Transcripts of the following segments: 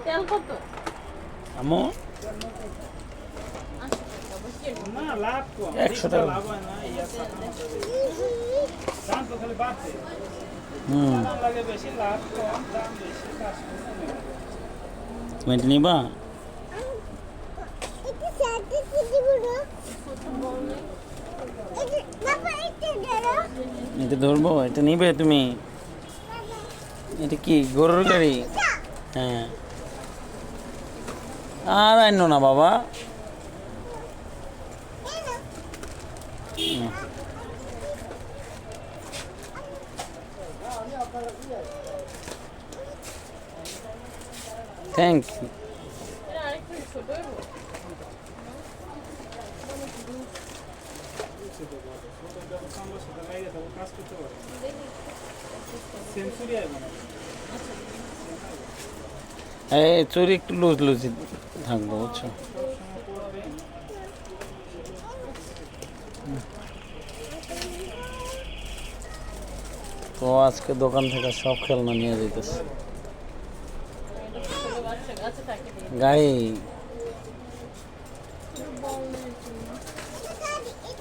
তেল কত? আমো না লাভ কম 100 টাকা লাভ হয় না ইয়া দাম তো খালি বাড়ছে দাম লাগে বেশি লাভ কম দাম বেশি তুমি এটা নিবা? এটা সাথে কি দিব না এটা বাবা এটা ধরো এটা ধরবো? এটা নিবে তুমি? এটা কি গরুর গাড়ি? হ্যাঁ আর আইনো না বাবা। Thank you. এটা আরেকটু ছোট হইব। কাজ করতে পারে সেঞ্চুরি আইবো না এই চুরি একটু লুজ লুজি থাকবো বুঝছো। তো আজকে দোকান থেকে সব খেলনা নিয়ে যেতেছে। ছোট বাচ্চা গাছে থাকে দিয়ে। গাড়ি,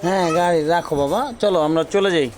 হ্যাঁ গাড়ি রাখো বাবা, চলো আমরা চলে যাই।